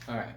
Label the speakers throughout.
Speaker 1: Alright,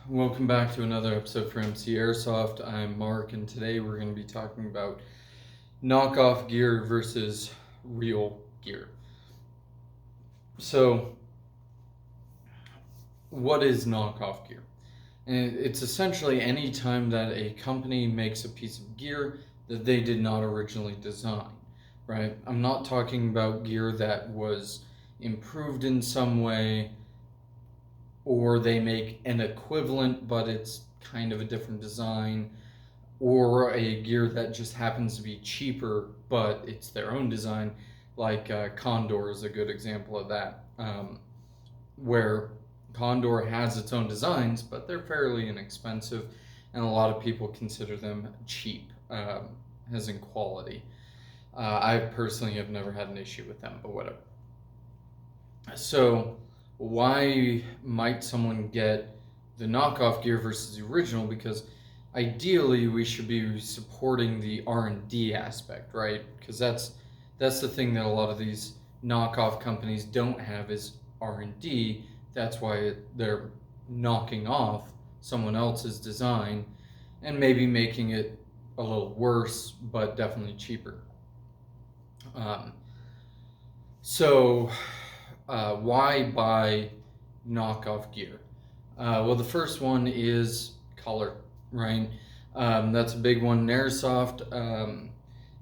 Speaker 1: welcome back to another episode for MC Airsoft. I'm Mark, and today we're going to be talking about knockoff gear versus real gear. So, what is knockoff gear? And it's essentially any time that a company makes a piece of gear that they did not originally design, right? I'm not talking about gear that was improved in some way, or they make an equivalent but it's kind of a different design, or a gear that just happens to be cheaper but it's their own design, like Condor is a good example of that, where Condor has its own designs but they're fairly inexpensive and a lot of people consider them cheap, as in quality. I personally have never had an issue with them, but whatever. So why might someone get the knockoff gear versus the original? Because ideally we should be supporting the R&D aspect, right? Because that's the thing that a lot of these knockoff companies don't have is R&D. That's why they're knocking off someone else's design and maybe making it a little worse, but definitely cheaper. Why buy knockoff gear? Well, the first one is color, right? That's a big one in Airsoft.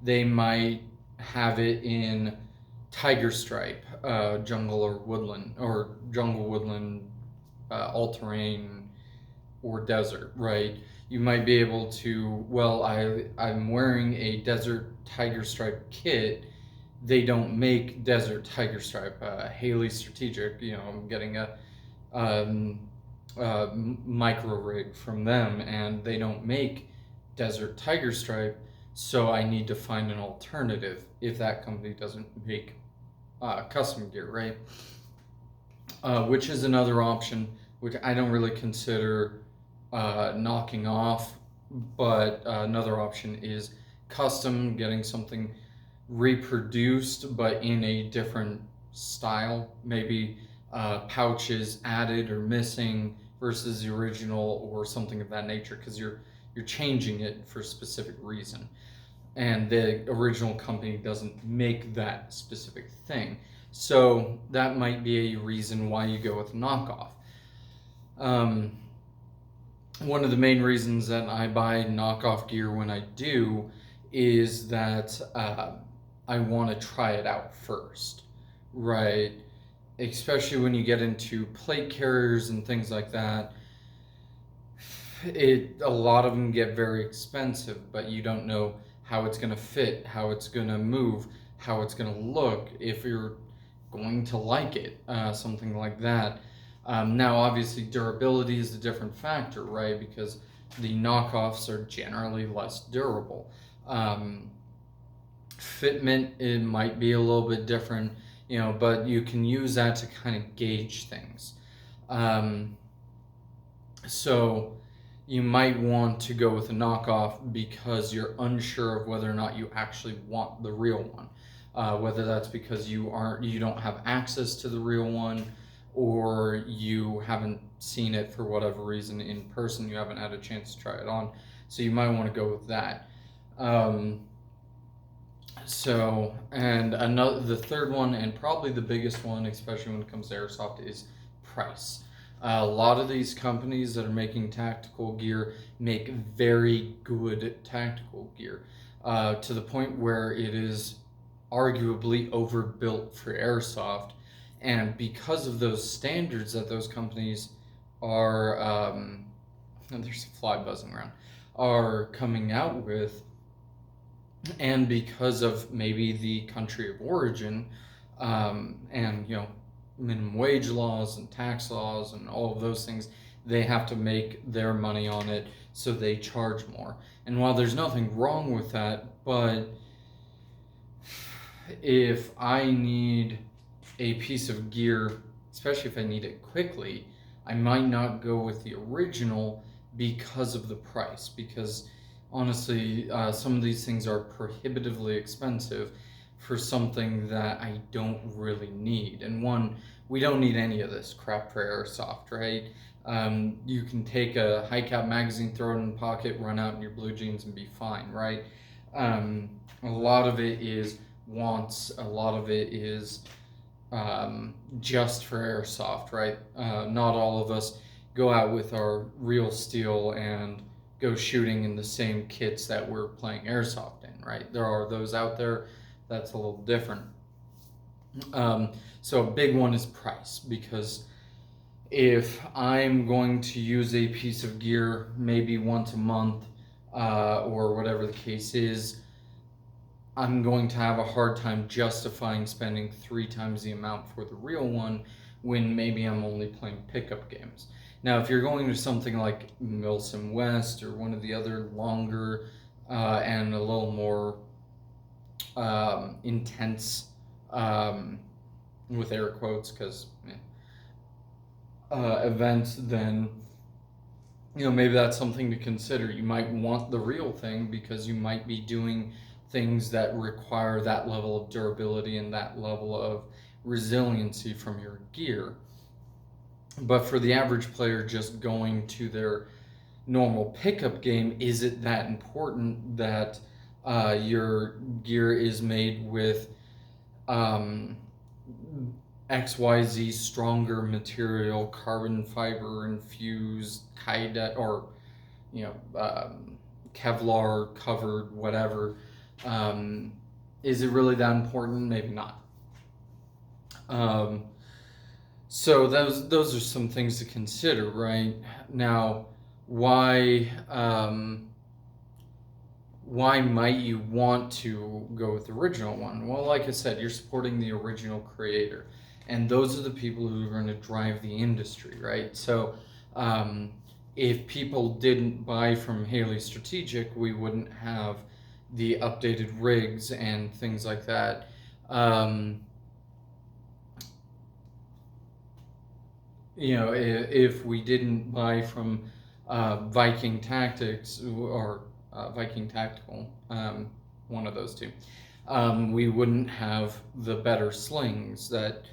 Speaker 1: They might have it in tiger stripe, jungle or woodland, or jungle woodland, all-terrain, or desert, right? You might be able to, well, I'm wearing a desert tiger stripe kit. They don't make desert tiger stripe. Haley Strategic, I'm getting a micro rig from them, and they don't make desert tiger stripe, so I need to find an alternative if that company doesn't make custom gear, right? Which is another option, which I don't really consider knocking off, but another option is custom, getting something reproduced but in a different style, maybe pouches added or missing versus the original or something of that nature, because you're changing it for a specific reason and the original company doesn't make that specific thing. So that might be a reason why you go with knockoff. One of the main reasons that I buy knockoff gear when I do is that I want to try it out first, right? Especially when you get into plate carriers and things like that. A lot of them get very expensive, but you don't know how it's going to fit, how it's going to move, how it's going to look, if you're going to like it, something like that. Now, obviously, durability is a different factor, right? Because the knockoffs are generally less durable. Fitment, it might be a little bit different, but you can use that to kind of gauge things. So you might want to go with a knockoff because you're unsure of whether or not you actually want the real one. Whether that's because you don't have access to the real one, or you haven't seen it for whatever reason in person, you haven't had a chance to try it on. So you might want to go with that. The third one, and probably the biggest one, especially when it comes to Airsoft, is price. A lot of these companies that are making tactical gear make very good tactical gear, to the point where it is arguably overbuilt for Airsoft. And because of those standards that those companies are, there's a fly buzzing around, are coming out with, and because of maybe the country of origin, and minimum wage laws and tax laws and all of those things, they have to make their money on it, so they charge more. And while there's nothing wrong with that, but if I need a piece of gear, especially if I need it quickly, I might not go with the original because of the price. Because honestly, some of these things are prohibitively expensive for something that I don't really need. And one, we don't need any of this crap for airsoft, right? You can take a high cap magazine, throw it in the pocket, run out in your blue jeans, and be fine, right? A lot of it is wants. A lot of it is just for airsoft, right? Not all of us go out with our real steel and go shooting in the same kits that we're playing airsoft in, right? There are those out there. That's a little different. So a big one is price, because if I'm going to use a piece of gear maybe once a month or whatever the case is, I'm going to have a hard time justifying spending 3 times the amount for the real one when maybe I'm only playing pickup games. Now, if you're going to something like Milsim West or one of the other longer and a little more intense, with air quotes, because events, then maybe that's something to consider. You might want the real thing because you might be doing things that require that level of durability and that level of resiliency from your gear. But for the average player just going to their normal pickup game, is it that important that your gear is made with XYZ stronger material, carbon fiber infused, Kydex, or Kevlar covered, whatever? Is it really that important? Maybe not. So those are some things to consider, right? Now, why might you want to go with the original one? Well, like I said, you're supporting the original creator, and those are the people who are going to drive the industry, right? So if people didn't buy from Haley Strategic, we wouldn't have the updated rigs and things like that. If we didn't buy from Viking Tactics or Viking Tactical, one of those two, we wouldn't have the better slings that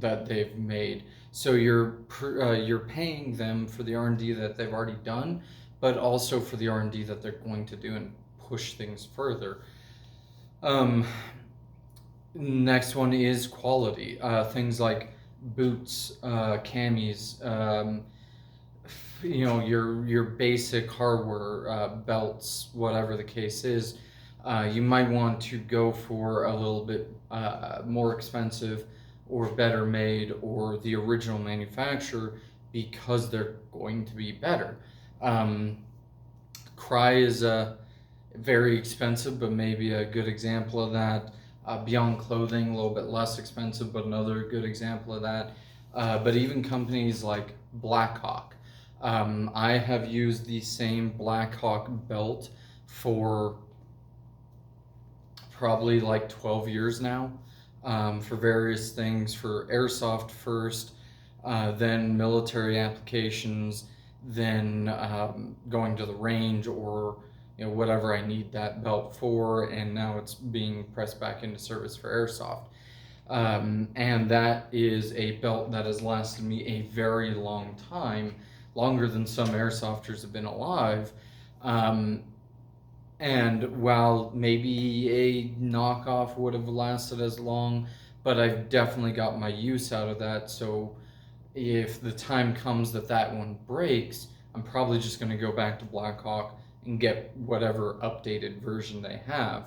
Speaker 1: they've made. So you're paying them for the R&D that they've already done, but also for the R&D that they're going to do and push things further. Next one is quality. Things like boots, camis, your basic hardware, belts, whatever the case is. You might want to go for a little bit more expensive or better made or the original manufacturer because they're going to be better. Cry is very expensive, but maybe a good example of that. Beyond Clothing, a little bit less expensive, but another good example of that. But even companies like Blackhawk. I have used the same Blackhawk belt for probably like 12 years now, for various things, for airsoft first, then military applications, then going to the range or whatever I need that belt for, and now it's being pressed back into service for airsoft. And that is a belt that has lasted me a very long time, longer than some airsofters have been alive. And while maybe a knockoff would have lasted as long, but I've definitely got my use out of that. So if the time comes that one breaks, I'm probably just going to go back to Blackhawk and get whatever updated version they have.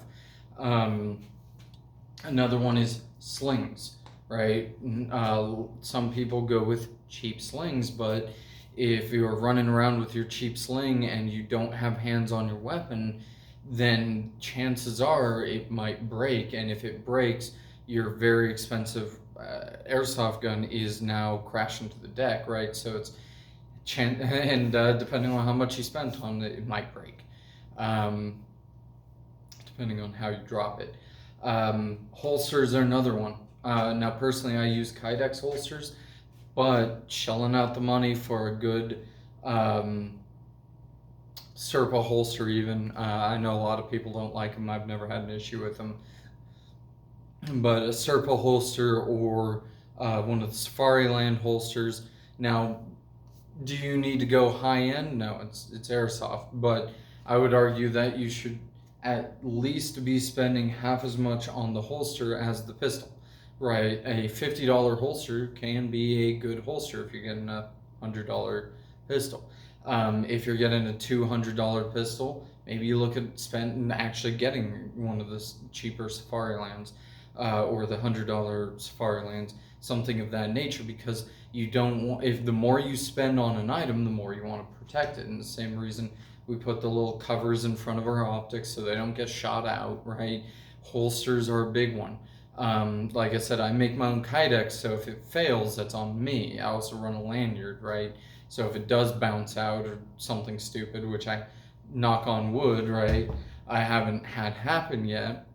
Speaker 1: Another one is slings, right? Some people go with cheap slings, but if you're running around with your cheap sling and you don't have hands on your weapon, then chances are it might break. And if it breaks, your very expensive airsoft gun is now crashing to the deck, right? So it's and depending on how much you spent on it, it might break, depending on how you drop it. Holsters are another one. Now, personally, I use Kydex holsters, but shelling out the money for a good Serpa holster even, I know a lot of people don't like them. I've never had an issue with them. but a Serpa holster or one of the Safariland holsters. Now, do you need to go high end? No, it's airsoft, but I would argue that you should at least be spending half as much on the holster as the pistol, right? A $50 holster can be a good holster if you're getting a $100 pistol. If you're getting a $200 pistol, maybe you look at spending actually getting one of the cheaper Safarilands or the $100 Safarilands, something of that nature, because you don't want, if the more you spend on an item, the more you want to protect it. And the same reason we put the little covers in front of our optics so they don't get shot out, right? Holsters are a big one. Like I said, I make my own kydex, so if it fails, that's on me. I also run a lanyard, right? So if it does bounce out or something stupid, which I knock on wood, right, I haven't had happen yet,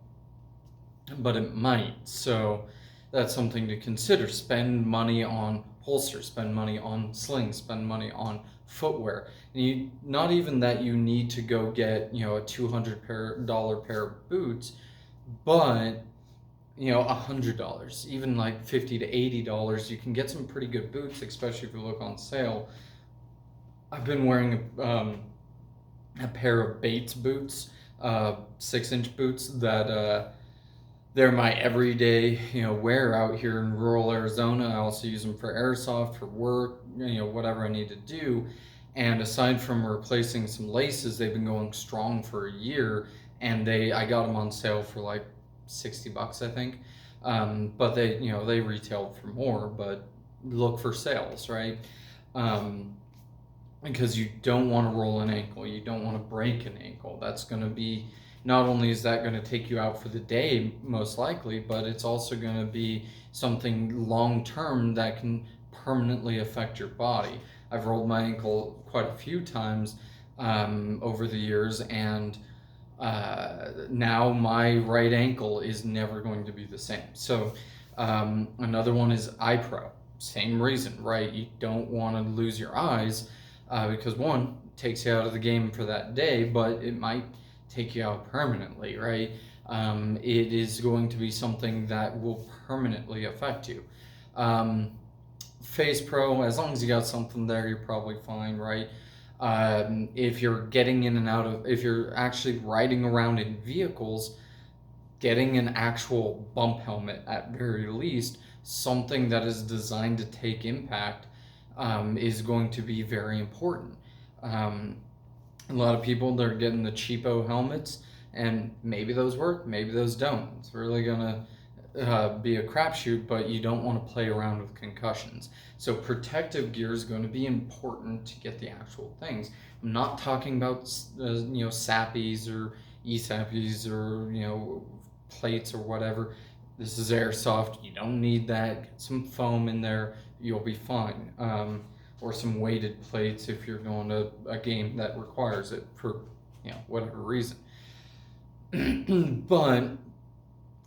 Speaker 1: but it might. So that's something to consider. Spend money on holsters, spend money on slings, spend money on footwear. And you, not even that you need to go get, you know, a $200 pair of boots, but you know, $100, even like $50 to $80, you can get some pretty good boots, especially if you look on sale. I've been wearing a pair of Bates boots, 6-inch boots that they're my everyday, you know, wear out here in rural Arizona. I also use them for airsoft, for work, you know, whatever I need to do. And aside from replacing some laces, they've been going strong for a year. And I got them on sale for like $60, I think. But they, you know, they retailed for more. But look for sales, right? Because you don't want to roll an ankle, you don't want to break an ankle. That's going to be, not only is that going to take you out for the day most likely, but it's also going to be something long term that can permanently affect your body. I've rolled my ankle quite a few times over the years, and now my right ankle is never going to be the same. So another one is eye pro. Same reason, right? You don't want to lose your eyes because one, takes you out of the game for that day, but it might take you out permanently, right? It is going to be something that will permanently affect you. Face Pro, as long as you got something there, you're probably fine, right? If you're getting in and out of, if you're actually riding around in vehicles, getting an actual bump helmet at very least, something that is designed to take impact, is going to be very important. A lot of people, they're getting the cheapo helmets, and maybe those work, maybe those don't. It's really gonna be a crapshoot, but you don't want to play around with concussions. So protective gear is going to be important to get the actual things. I'm not talking about you know, sappies or e-sappies or, you know, plates or whatever. This is airsoft. You don't need that. Get some foam in there, you'll be fine. Or some weighted plates if you're going to a game that requires it for, you know, whatever reason. But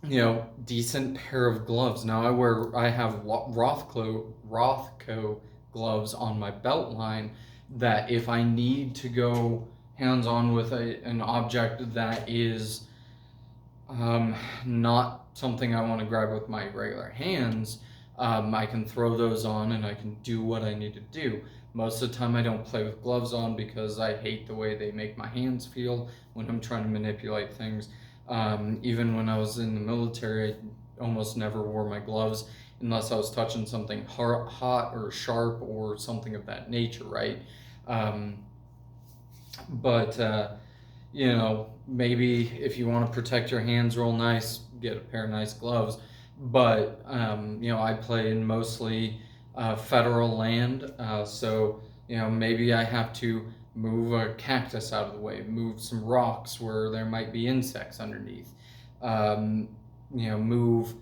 Speaker 1: you know, decent pair of gloves. Now I have Rothco gloves on my belt line that if I need to go hands on with an object that is not something I want to grab with my regular hands, I can throw those on and I can do what I need to do. Most of the time I don't play with gloves on because I hate the way they make my hands feel when I'm trying to manipulate things. Even when I was in the military, I almost never wore my gloves unless I was touching something hot or sharp or something of that nature, right? You know, maybe if you want to protect your hands real nice, get a pair of nice gloves. But, you know, I play in mostly federal land, so, you know, maybe I have to move a cactus out of the way, move some rocks where there might be insects underneath, you know, move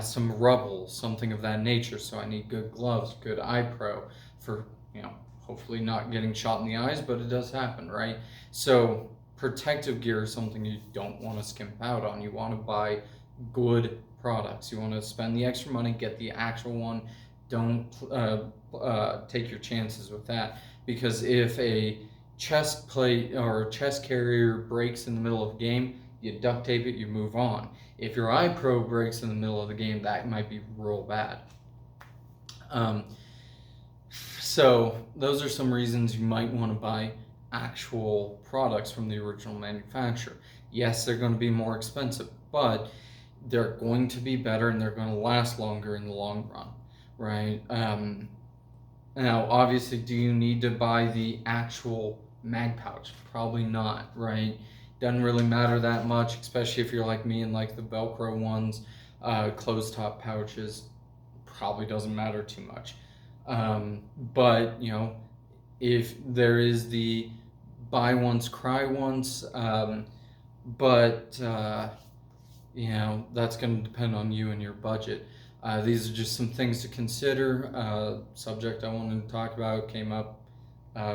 Speaker 1: some rubble, something of that nature. So I need good gloves, good eye pro for, you know, hopefully not getting shot in the eyes, but it does happen, right? So protective gear is something you don't want to skimp out on. You want to buy good products. You want to spend the extra money, get the actual one. Don't take your chances with that, because if a chest plate or chest carrier breaks in the middle of a game, you duct tape it, you move on. If your eye probe breaks in the middle of the game, that might be real bad. So those are some reasons you might want to buy actual products from the original manufacturer. Yes, they're going to be more expensive, but they're going to be better and they're going to last longer in the long run, right? Now, obviously, do you need to buy the actual mag pouch? Probably not, right? Doesn't really matter that much, especially if you're like me and like the Velcro ones, closed top pouches. Probably doesn't matter too much. But, you know, if there is the buy once, cry once, but, you know, that's going to depend on you and your budget. These are just some things to consider. Subject I wanted to talk about came up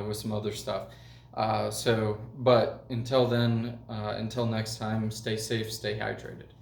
Speaker 1: with some other stuff. But until then, until next time, stay safe, stay hydrated.